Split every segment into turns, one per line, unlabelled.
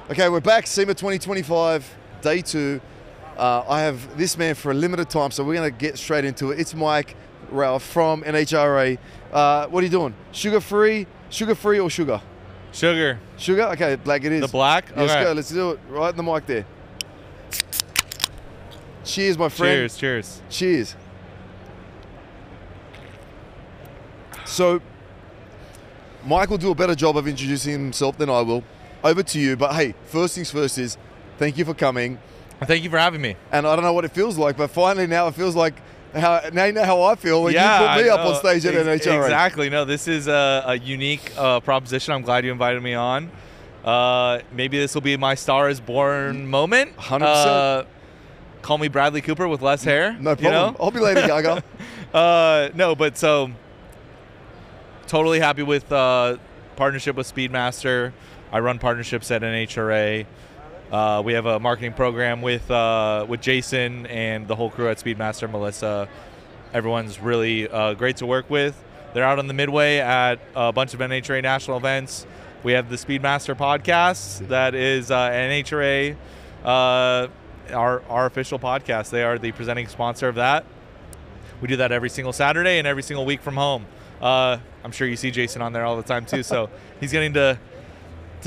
Okay, we're back. SEMA 2025, day 2. I have this man for a limited time, so we're going to get straight into it. It's Mike Ralph from NHRA. What are you doing? Sugar-free or sugar?
Sugar.
Sugar? Okay, black it is.
The black?
Yeah, let's
okay.
go. Let's do it. Right in the mic there. Cheers, my friend.
Cheers, cheers.
Cheers. So, Mike will do a better job of introducing himself than I will. Over to you. But hey, first things first is thank you for coming.
Thank you for having me.
And I don't know what it feels like, but finally now it feels like now you know how I feel when you put me up on stage at NHRA.
Exactly. No, this is a unique proposition. I'm glad you invited me on. Maybe this will be my Star is Born moment.
100%.
Call me Bradley Cooper with less hair.
No problem.
You know?
I'll be Lady Gaga.
No, but so totally happy with partnership with Speedmaster. I run partnerships at NHRA. We have a marketing program with Jason and the whole crew at Speedmaster, Melissa. Everyone's really great to work with. They're out on the Midway at a bunch of NHRA national events. We have the Speedmaster podcast that is NHRA, our official podcast. They are the presenting sponsor of that. We do that every single Saturday and every single week from home. I'm sure you see Jason on there all the time too, so he's getting to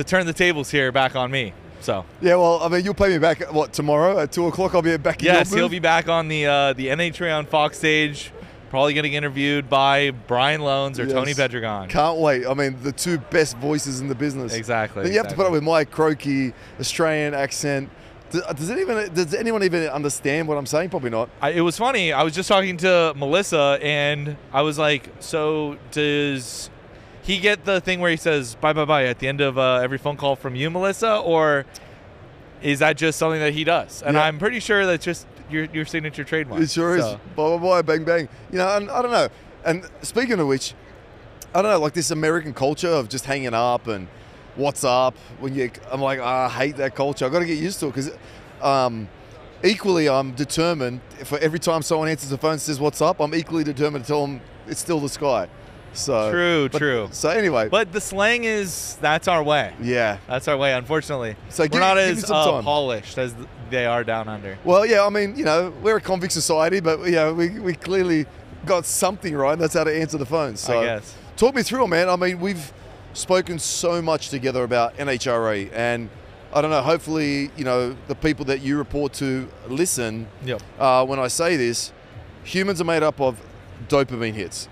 turn the tables here back on me. So
yeah, well, I mean, you'll play me back what, tomorrow at 2 o'clock? I'll be back in your booth?
Yes, he'll be back on the NHRA on Fox stage, probably getting interviewed by Brian Loans or Tony Pedregon.
Can't wait. I mean, the two best voices in the business.
Exactly.
Then you have to put up with my croaky Australian accent. Does anyone even understand what I'm saying? Probably not.
It was funny. I was just talking to Melissa, and I was like, so does he get the thing where he says bye bye bye at the end of every phone call from you, Melissa, or is that just something that he does? And I'm pretty sure that's just your signature trademark.
It sure is. Bye bye bye, bang bang. You know, and I don't know. And speaking of which, I don't know, like this American culture of just hanging up and what's up. I'm like, I hate that culture. I've got to get used to it because equally I'm determined for every time someone answers the phone and says what's up, I'm equally determined to tell them it's still the sky. So
True.
So anyway,
but the slang that's our way.
Yeah,
that's our way. Unfortunately,
so
we're not as polished as they are down under.
Well, yeah, I mean, you know, we're a convict society, but you know, we clearly got something right. And that's how to answer the phone. So
I guess.
Talk me through it, man. I mean, we've spoken so much together about NHRA, and I don't know. Hopefully, you know, the people that you report to listen.
Yep.
When I say this, humans are made up of dopamine hits.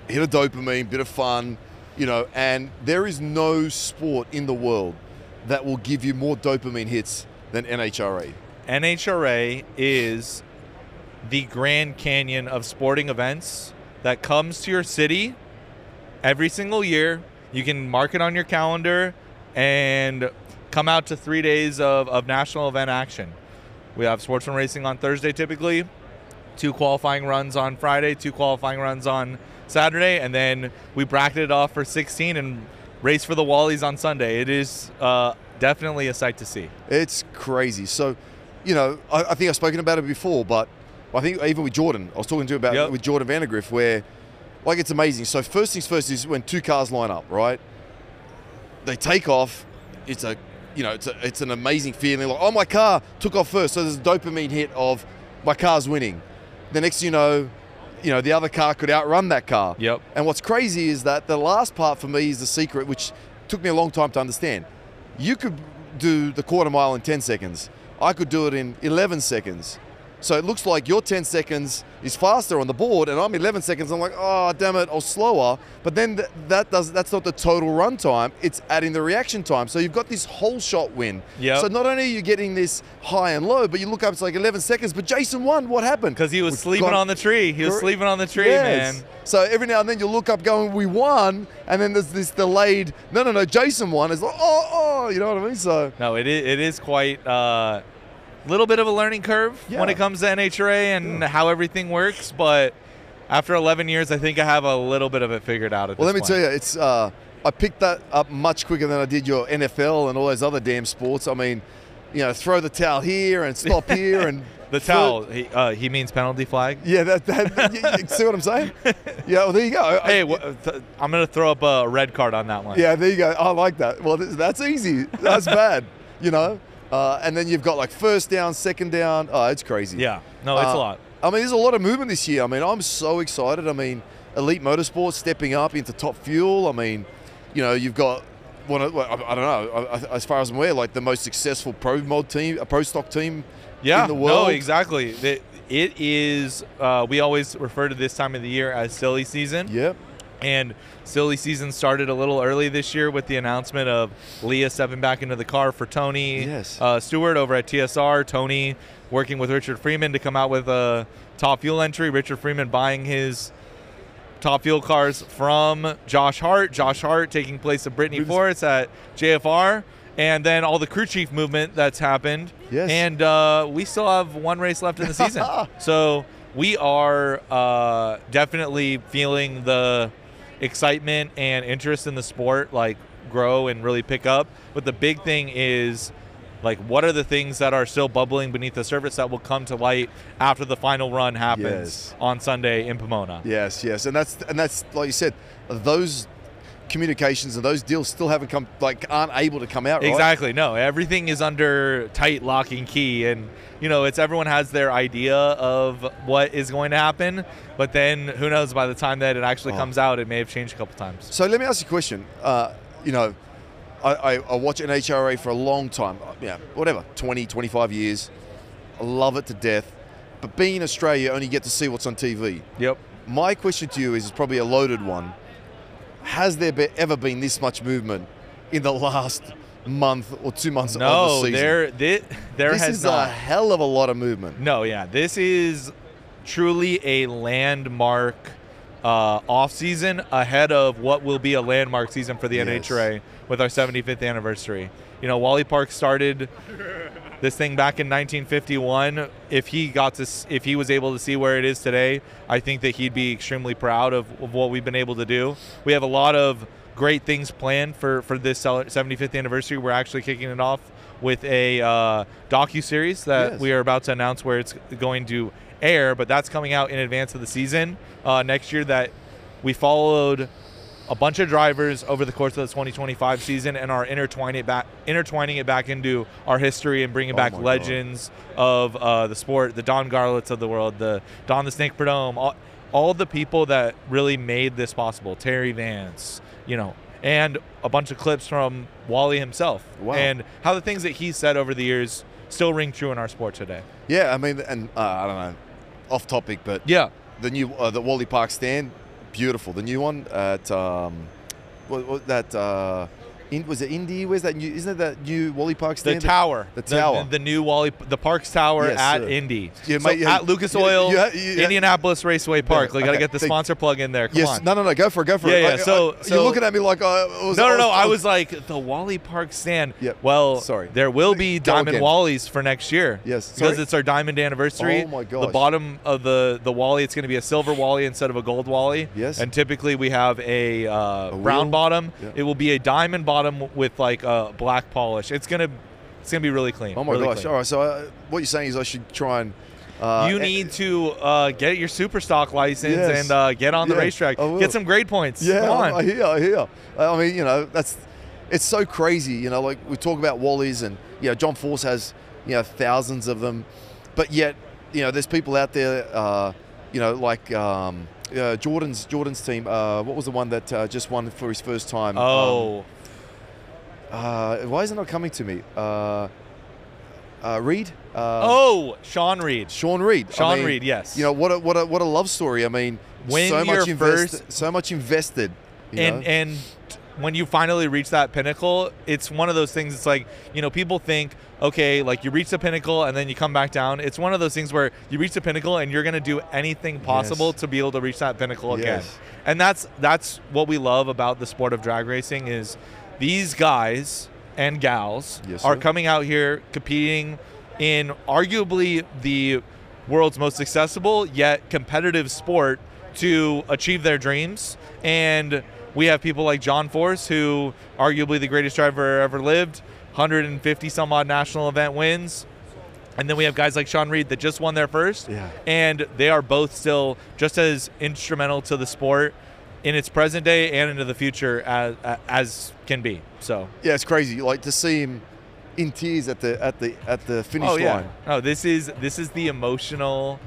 Hit of dopamine, bit of fun, you know, and there is no sport in the world that will give you more dopamine hits than NHRA.
NHRA is the Grand Canyon of sporting events that comes to your city every single year. You can mark it on your calendar and come out to 3 days of national event action. We have sportsman racing on Thursday typically, 2 qualifying runs on Friday, 2 qualifying runs on Saturday, and then we bracket it off for 16 and race for the Wallies on Sunday. It is definitely a sight to see.
It's crazy. So, you know, I think I've spoken about it before, but I think even with Jordan, I was talking to you about it with Jordan Vandergriff, where, like, it's amazing. So first things first is when 2 cars line up, right? They take off. It's an amazing feeling. Like, oh, my car took off first. So there's a dopamine hit of my car's winning. The next thing you know, the other car could outrun that car.
Yep.
And what's crazy is that the last part for me is the secret, which took me a long time to understand. You could do the quarter mile in 10 seconds. I could do it in 11 seconds. So it looks like your 10 seconds is faster on the board, and I'm 11 seconds. I'm like, oh, damn it, I was slower. But then that's not the total run time. It's adding the reaction time. So you've got this whole shot win.
Yep.
So not only are you getting this high and low, but you look up, it's like 11 seconds. But Jason won. What happened?
Because he was sleeping on the tree. He was sleeping on the tree, man.
So every now and then you'll look up going, we won. And then there's this delayed, no, Jason won. It's like, oh, you know what I mean? So
no, it is quite... little bit of a learning curve when it comes to NHRA and how everything works, but after 11 years, I think I have a little bit of it figured out at this point.
Well, let me tell you, it's I picked that up much quicker than I did your NFL and all those other damn sports. I mean, you know, throw the towel here and stop here and
The towel. He means penalty flag.
Yeah, you see what I'm saying? Yeah, well, there you go.
Hey, I'm going to throw up a red card on that one.
Yeah, there you go. I like that. Well, that's easy. That's bad, you know? And then you've got like first down, second down. Oh, it's crazy.
Yeah. No, it's a lot.
I mean, there's a lot of movement this year. I mean, I'm so excited. I mean, Elite Motorsport stepping up into Top Fuel. I mean, you know, you've got I don't know, as far as I'm aware, like the most successful pro stock team in the world.
No, exactly. It is, we always refer to this time of the year as silly season.
Yep.
And silly season started a little early this year with the announcement of Leah stepping back into the car for Tony Stewart over at TSR. Tony working with Richard Freeman to come out with a Top Fuel entry. Richard Freeman buying his Top Fuel cars from Josh Hart. Josh Hart taking place of Brittany Forrest at JFR. And then all the crew chief movement that's happened.
Yes.
And we still have one race left in the season. So we are definitely feeling the excitement and interest in the sport like grow and really pick up. But the big thing is, like, what are the things that are still bubbling beneath the surface that will come to light after the final run happens on Sunday in Pomona?
Yes, yes, and that's like you said, those communications and those deals still aren't able to come out.
Exactly.
Right?
No, everything is under tight lock and key, and you know, everyone has their idea of what is going to happen, but then who knows? By the time that it actually comes out, it may have changed a couple times.
So let me ask you a question. You know, I watch NHRA for a long time, 20, 25 years. I love it to death. But being in Australia, you only get to see what's on TV.
Yep.
My question to you is probably a loaded one. Has there ever been this much movement in the last month or 2 months of the season?
No, there has not. This
is a hell of a lot of movement.
No, yeah. This is truly a landmark off-season ahead of what will be a landmark season for the NHRA with our 75th anniversary. You know, Wally Park started this thing back in 1951. If he was able to see where it is today, I think that he'd be extremely proud of what we've been able to do. We have a lot of great things planned for this 75th anniversary. We're actually kicking it off with a docuseries that we are about to announce where it's going to air, but that's coming out in advance of the season next year. That we followed a bunch of drivers over the course of the 2025 season and are intertwining it back into our history and bringing back legends of the sport, the Don Garlits of the world, the Don the Snake Prudhomme, all the people that really made this possible, Terry Vance, you know, and a bunch of clips from Wally himself and how the things that he said over the years still ring true in our sport today.
Yeah, I mean, and I don't know, off topic, but
yeah,
the new the Wally Park stand, beautiful. The new one at was it Indy? Where's that new? Isn't it that new Wally Park stand?
The tower.
The tower.
The new the Parks Tower at Indy.
Yeah,
so
mate,
at Lucas Oil, Indianapolis Raceway Park. We got to get the sponsor plug in there. Come on.
No, go for it.
Yeah. So
you're looking at me like
I was like the Wally Park stand.
Yep.
Well,
sorry.
There will be Diamond Wallies for next year.
Yes.
Because it's our diamond anniversary.
Oh my gosh.
The bottom of the Wally, it's going to be a silver Wally instead of a gold Wally.
Yes.
And typically we have a brown bottom. Yeah. It will be a diamond bottom with like black polish. It's gonna be really clean.
Oh my gosh! Clean. All right, so what you're saying is I should try and
you need to get your super stock license and get on the racetrack. Get some grade points.
Yeah,
come on.
I hear. I mean, you know, it's so crazy. You know, like we talk about Wallies, and you know, John Force has thousands of them, but yet there's people out there, like Jordan's team. What was the one that just won for his first time? Why is it not coming to me? Reed?
Sean Reed.
Sean Reed,
yes.
You know, what a love story. I mean, so much invested.
And when you finally reach that pinnacle, it's one of those things. It's like, people think, okay, like you reach the pinnacle and then you come back down. It's one of those things where you reach the pinnacle and you're going to do anything possible to be able to reach that pinnacle again. And that's what we love about the sport of drag racing is these guys and gals are coming out here competing in arguably the world's most accessible yet competitive sport to achieve their dreams. And we have people like John Force, who arguably the greatest driver ever lived, 150 some odd national event wins. And then we have guys like Sean Reed that just won their first.
Yeah.
And they are both still just as instrumental to the sport in its present day and into the future as can be. So
yeah, it's crazy. Like to see him in tears at the finish line.
Oh, this is the emotional.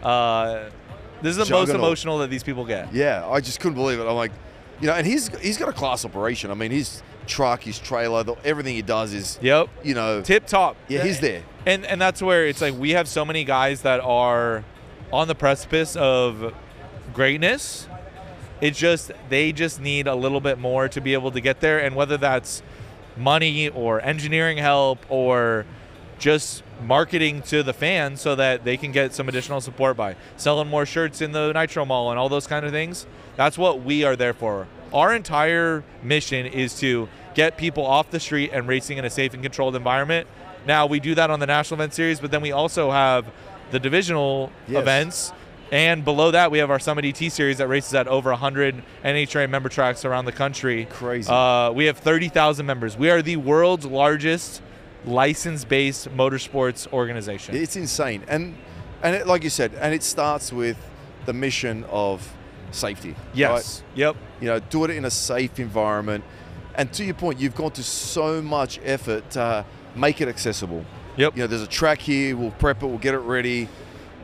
This is the most emotional that these people get.
Yeah, I just couldn't believe it. I'm like, you know, and he's got a class operation. I mean, his truck, his trailer, everything he does is,
yep,
you know,
tip top.
Yeah, he's there.
And that's where it's like we have so many guys that are on the precipice of greatness. It's just they just need a little bit more to be able to get there, and whether that's money or engineering help or just marketing to the fans so that they can get some additional support by selling more shirts in the Nitro Mall and all those kind of things. That's what we are there for. Our entire mission is to get people off the street and racing in a safe and controlled environment. Now, we do that on the National Event Series, but then we also have the divisional events. And below that, we have our Summit ET Series that races at over 100 NHRA member tracks around the country.
Crazy.
We have 30,000 members. We are the world's largest license-based motorsports organization.
It's insane. And it, like you said, and it starts with the mission of safety.
Yes.
Right?
Yep.
You know, do it in a safe environment. And to your point, you've gone to so much effort to make it accessible.
Yep.
You know, there's a track here, we'll prep it, we'll get it ready.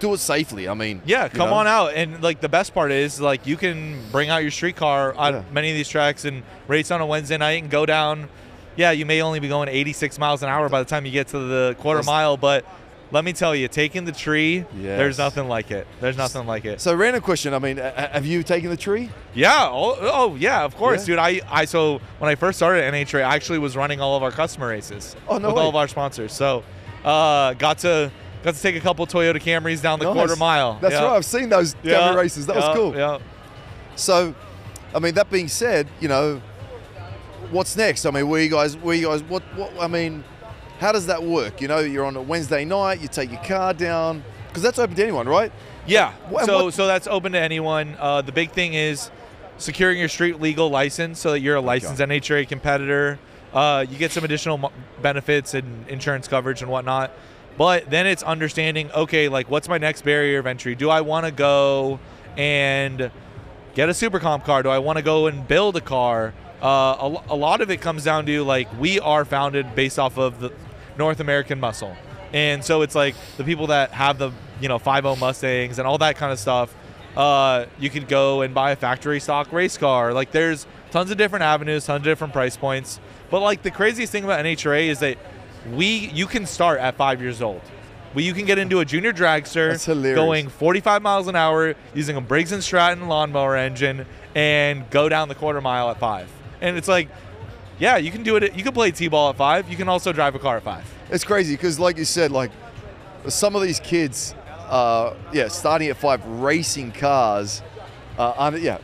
Do it safely. I mean,
yeah, come on out. And like the best part is like you can bring out your street car on many of these tracks and race on a Wednesday night and go down. Yeah, you may only be going 86 miles an hour by the time you get to the quarter mile, but let me tell you, taking the tree, there's nothing like it. There's nothing like it.
So random question, I mean, have you taken the tree?
Yeah, oh yeah, of course, dude. So when I first started at NHRA, I actually was running all of our customer races with all of our sponsors. So got to take a couple Toyota Camrys down the quarter mile.
That's right, I've seen those Camry races. That was cool.
Yeah.
So, I mean, that being said, you know, what's next? I mean, what I mean, how does that work? You know, you're on a Wednesday night, you take your car down, because that's open to anyone, right?
Yeah, so that's open to anyone. The big thing is securing your street legal license so that you're a licensed NHRA competitor. You get some additional benefits and insurance coverage and whatnot. But then it's understanding, okay, like what's my next barrier of entry? Do I want to go and get a super comp car? Do I want to go and build a car? A lot of it comes down to like we are founded based off of the North American muscle. And so it's like the people that have the 5.0 Mustangs and all that kind of stuff, you could go and buy a factory stock race car. Like there's tons of different avenues, tons of different price points. But like the craziest thing about NHRA is that you can start at 5 years old. You can get into a junior dragster going 45 miles an hour using a Briggs & Stratton lawnmower engine and go down the quarter mile at 5. And it's like, yeah, you can do it. You can play T-ball at 5. You can also drive a car at 5.
It's crazy because, like you said, like some of these kids, starting at 5, racing cars, you know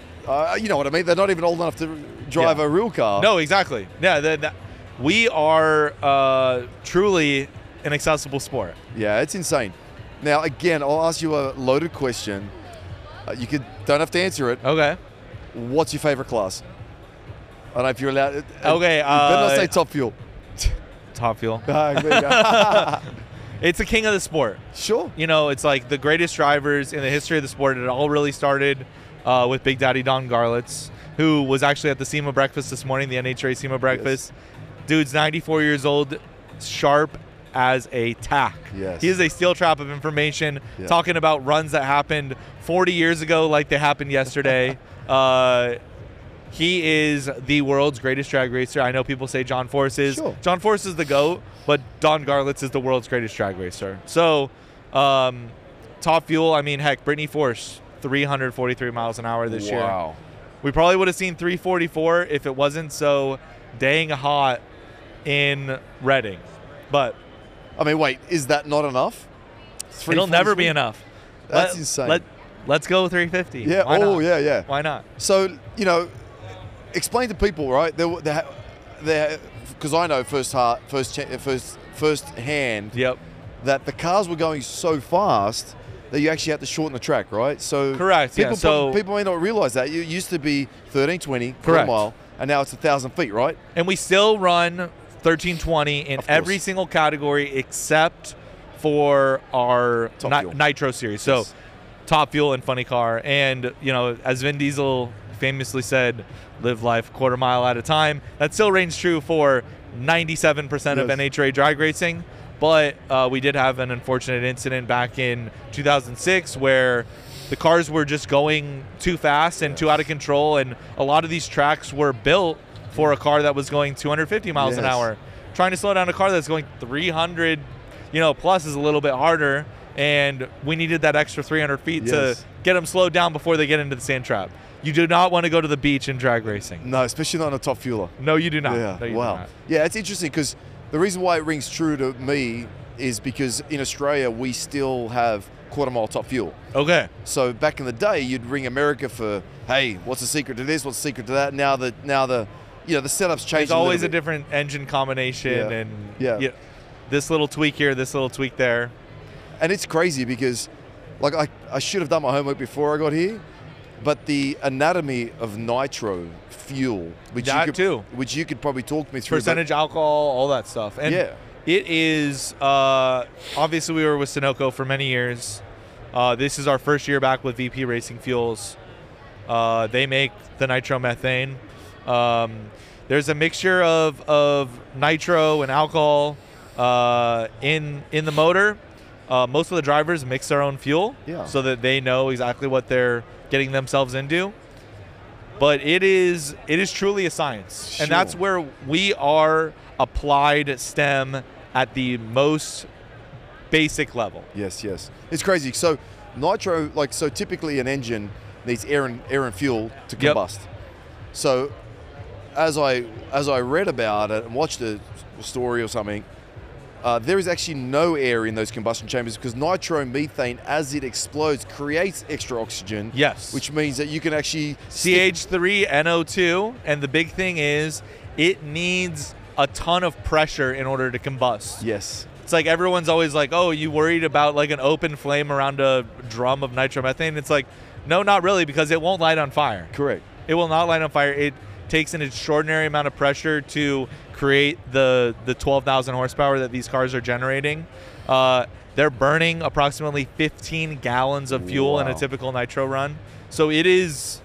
what I mean? They're not even old enough to drive a real car.
No, exactly. Yeah, we are truly an accessible sport.
Yeah, it's insane. Now, again, I'll ask you a loaded question. Don't have to answer it.
Okay.
What's your favorite class? I don't know if you're allowed.
Okay.
You better not say Top Fuel.
Top Fuel.
There you go.
It's the king of the sport.
Sure.
You know, it's like the greatest drivers in the history of the sport. It all really started with Big Daddy Don Garlitz, who was actually at the SEMA breakfast this morning, the NHRA SEMA breakfast. Yes. Dude's 94 years old, sharp as a tack.
Yes.
He is a steel trap of information, talking about runs that happened 40 years ago like they happened yesterday. He is the world's greatest drag racer. I know people say John Force is.
Sure.
John Force is the GOAT, but Don Garlitz is the world's greatest drag racer. So, Top Fuel, I mean, heck, Brittany Force, 343 miles an hour this year.
Wow.
We probably would have seen 344 if it wasn't so dang hot in Reading. But
I mean, wait, is that not enough?
It'll never be enough.
That's insane.
Let's go 350.
Yeah.
Why not?
Yeah.
Why not?
So, explain to people, right? Because I know firsthand that the cars were going so fast that you actually had to shorten the track, right? So
correct.
People may not realize that. It used to be 1320 per mile, and now it's 1,000 feet, right?
And we still run 1320 in every single category except for our
Nitro
series. So top fuel and funny car. And, you know, as Vin Diesel famously said, live life quarter mile at a time. That still reigns true for 97% of NHRA drag racing. But we did have an unfortunate incident back in 2006 where the cars were just going too fast and too out of control. And a lot of these tracks were built for a car that was going 250 miles an hour. Trying to slow down a car that's going 300, you know, plus is a little bit harder. And we needed that extra 300 feet to get them slowed down before they get into the sand trap. You do not want to go to the beach in drag racing.
No, especially not on a top fueler.
No, you do not.
Yeah.
No, you
wow.
do not.
Yeah, it's interesting because the reason why it rings true to me is because in Australia we still have quarter mile top fuel.
Okay.
So back in the day, you'd ring America for, hey, what's the secret to this? What's the secret to that? Now the you know, the setup's changed.
There's always a different engine combination and you know, this little tweak here, this little tweak there.
And it's crazy because, like, I should have done my homework before I got here, but the anatomy of nitro fuel, which you could probably talk me through.
Percentage alcohol, all that stuff. And it is, obviously we were with Sunoco for many years. This is our first year back with VP Racing Fuels. They make the nitromethane. There's a mixture of nitro and alcohol in the motor. Most of the drivers mix their own fuel so that they know exactly what they're getting themselves into. But it is truly a science. And that's where we are applied STEM at the most basic level.
Yes. It's crazy. So nitro, so typically an engine needs air and fuel to combust. So as I read about it and watched a story or something, there is actually no air in those combustion chambers because nitromethane, as it explodes, creates extra oxygen.
Yes.
Which means that you can actually
CH3NO2, and the big thing is it needs a ton of pressure in order to combust.
Yes.
It's like everyone's always like, oh, you worried about like an open flame around a drum of nitromethane? It's like, no, not really, because it won't light on fire.
Correct.
It will not light on fire. It takes an extraordinary amount of pressure to create the 12,000 horsepower that these cars are generating. They're burning approximately 15 gallons of fuel in a typical nitro run. So it is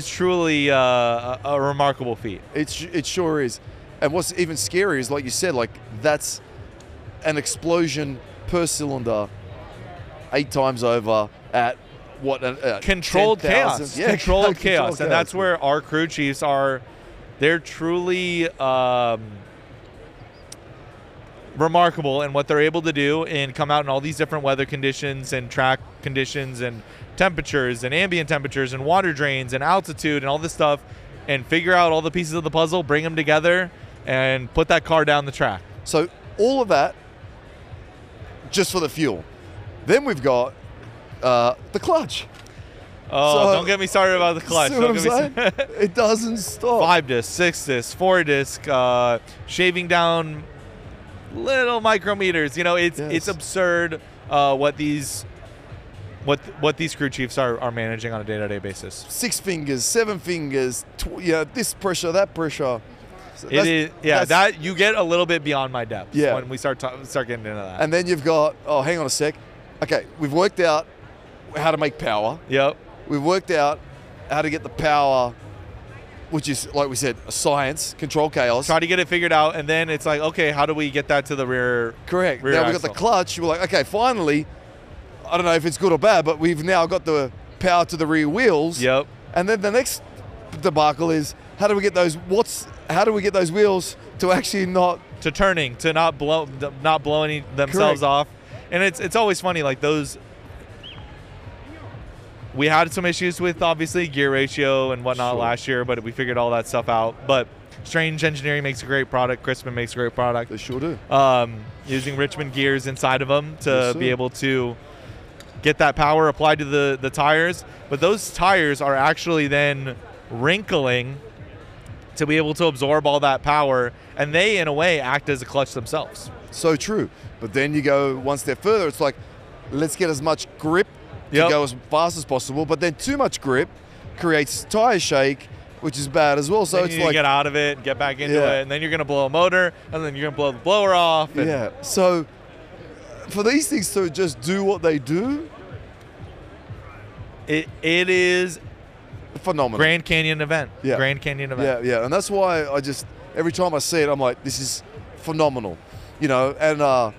truly a remarkable feat.
It sure is. And what's even scarier is, like you said, like that's an explosion per cylinder 8 times over at what?
Controlled
10,
chaos.
Yeah,
controlled chaos. And that's where our crew chiefs are. They're truly remarkable in what they're able to do and come out in all these different weather conditions and track conditions and temperatures and ambient temperatures and water drains and altitude and all this stuff and figure out all the pieces of the puzzle, bring them together, and put that car down the track.
So all of that just for the fuel. Then we've got the clutch.
Oh, so, don't get me started about the clutch.
See what I'm saying? It doesn't stop.
5-disc, 6-disc, 4-disc, shaving down little micrometers. You know, it's absurd what these crew chiefs are managing on a day-to-day basis. 6 fingers,
7 fingers, this pressure, that pressure.
So that you get a little bit beyond my depth when we start getting into that.
And then you've got, hang on a sec. Okay, we've worked out how to make power.
Yep.
We've worked out how to get the power, which is, like we said, a science, control chaos.
Try to get it figured out, and then it's like, okay, how do we get that to the rear?
Correct.
Rear
now
axle?
We've got the clutch. We're like, okay, finally, I don't know if it's good or bad, but we've now got the power to the rear wheels.
Yep.
And then the next debacle is, how do we get those wheels to actually not
blow any themselves off? And it's always funny, like those. We had some issues with obviously gear ratio and whatnot last year, but we figured all that stuff out. But Strange Engineering makes a great product. Crispin makes a great product.
They sure do.
Using Richmond gears inside of them to be able to get that power applied to the tires. But those tires are actually then wrinkling to be able to absorb all that power, and they, in a way, act as a clutch themselves.
So true. But then you go one step further. It's like, let's get as much grip to go as fast as possible, but then too much grip creates tire shake, which is bad as well. So
then
it's
you
like,
get out of it, get back into it, and then you're going to blow a motor, and then you're going to blow the blower off.
So for these things to just do what they do,
it is
phenomenal.
Grand Canyon event.
Yeah.
Grand Canyon event.
Yeah, and that's why I just, every time I see it, I'm like, this is phenomenal, you know. And I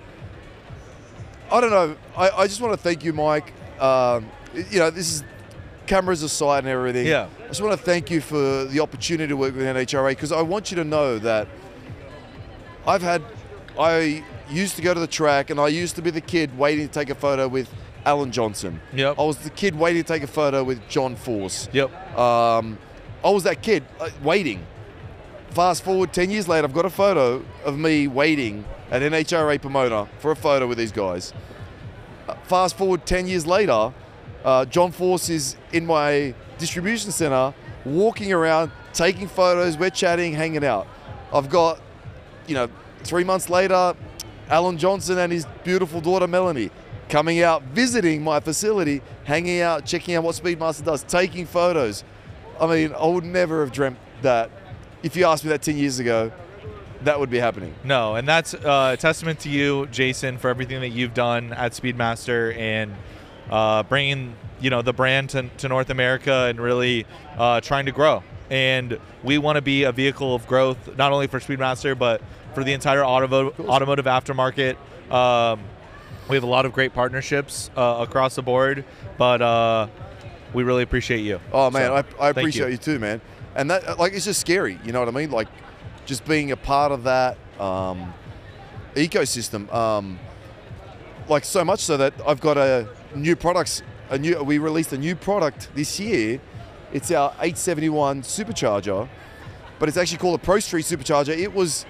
don't know, I just want to thank you, Mike. You know, this is cameras aside and everything.
Yeah.
I just want to thank you for the opportunity to work with NHRA, because I want you to know that I used to go to the track, and I used to be the kid waiting to take a photo with Alan Johnson.
Yep.
I was the kid waiting to take a photo with John Force.
Yep.
I was that kid waiting. Fast forward 10 years later, I've got a photo of me waiting at NHRA Pomona for a photo with these guys. Fast forward 10 years later, John Force is in my distribution center, walking around, taking photos, we're chatting, hanging out. I've got, you know, 3 months later, Alan Johnson and his beautiful daughter Melanie coming out, visiting my facility, hanging out, checking out what Speedmaster does, taking photos. I mean, I would never have dreamt that. If you asked me that 10 years ago, that would be happening.
No, and that's a testament to you, Jason, for everything that you've done at Speedmaster and bringing, you know, the brand to North America and really trying to grow. And we want to be a vehicle of growth, not only for Speedmaster, but for the entire automotive aftermarket. We have a lot of great partnerships across the board, but we really appreciate you.
Oh, man,
So,
I appreciate you too, man. And that, like, it's just scary, you know what I mean? Like, just being a part of that ecosystem. Like, so much so that I've got we released a new product this year. It's our 871 supercharger, but it's actually called a Pro Street supercharger. It was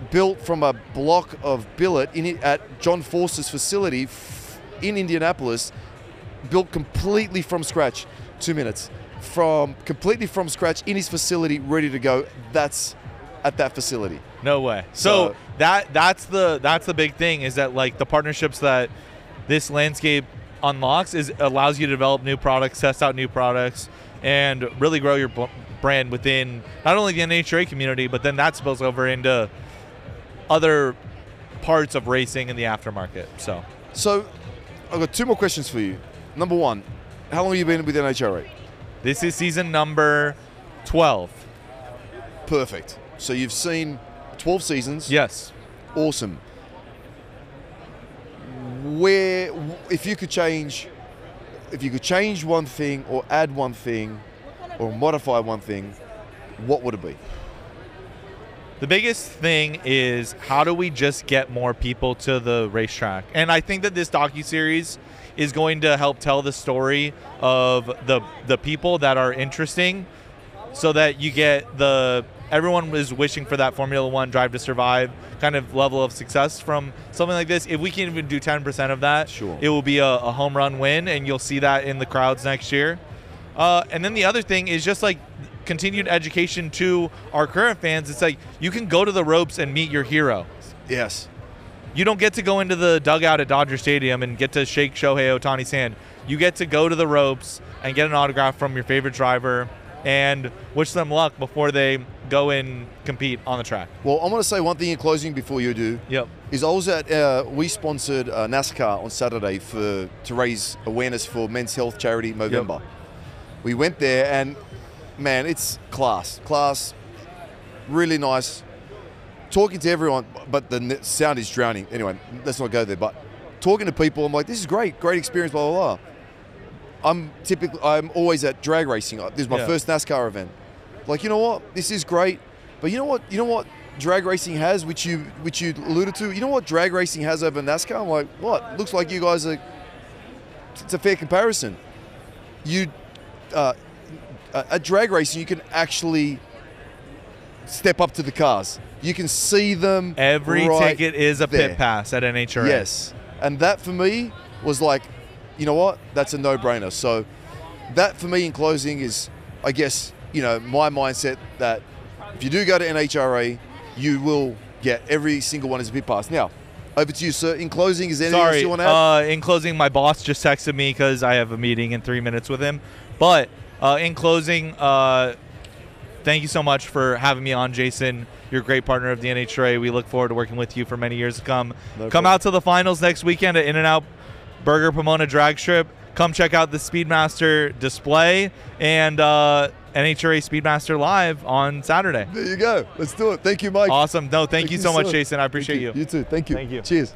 built from a block of billet at John Force's facility in Indianapolis, built completely from scratch, 2 minutes. Completely from scratch in his facility, ready to go. That's at that facility.
No way. So that's the big thing, is that, like, the partnerships that this landscape unlocks allows you to develop new products, test out new products, and really grow your brand within not only the NHRA community, but then that spills over into other parts of racing in the aftermarket. So
I've got 2 more questions for you. Number 1, how long have you been with NHRA?
This is season number 12.
Perfect. So you've seen 12 seasons.
Yes.
Awesome. Where, if you could change one thing or add one thing or modify one thing, what would it be?
The biggest thing is, how do we just get more people to the racetrack? And I think that this docuseries is going to help tell the story of the people that are interesting, so that you get everyone is wishing for that Formula One Drive to Survive kind of level of success from something like this. If we can even do 10% of that,
sure,
it will be a home run win, and you'll see that in the crowds next year. And then the other thing is just like continued education to our current fans. It's like, you can go to the ropes and meet your hero.
Yes.
You don't get to go into the dugout at Dodger Stadium and get to shake Shohei Ohtani's hand. You get to go to the ropes and get an autograph from your favorite driver and wish them luck before they go and compete on the track.
Well, I want to say one thing in closing before you do.
Yep.
Is I was at, we sponsored NASCAR on Saturday to raise awareness for Men's Health Charity Movember.
Yep.
We went there, and man, it's class, really nice. Talking to everyone, but the sound is drowning. Anyway, let's not go there. But talking to people, I'm like, this is great experience, blah, blah, blah. I'm always at drag racing. This is my first NASCAR event. Like, you know what? This is great. But you know what drag racing has, which you alluded to? You know what drag racing has over NASCAR? I'm like, what? Looks like you guys are, it's a fair comparison. At drag racing, you can actually step up to the cars. You can see them.
Every ticket is a
there.
pit pass at NHRA.
Yes. And that for me was like, you know what? That's a no-brainer. So that for me in closing is, I guess, you know, my mindset that if you do go to NHRA, you will get every single one as a pit pass. Now, over to you, sir. In closing, is there anything else you want to add?
In closing, my boss just texted me because I have a meeting in 3 minutes with him. But in closing, thank you so much for having me on, Jason. You're a great partner of the NHRA. We look forward to working with you for many years to come.
No
Come
problem.
out to the finals next weekend at In-N-Out Burger Pomona Drag Strip. Come check out the Speedmaster display and NHRA Speedmaster Live on Saturday.
There you go. Let's do it. Thank you, Mike.
Awesome. No, thank you so much, Jason. I appreciate you.
You too. Thank you.
Thank you.
Cheers.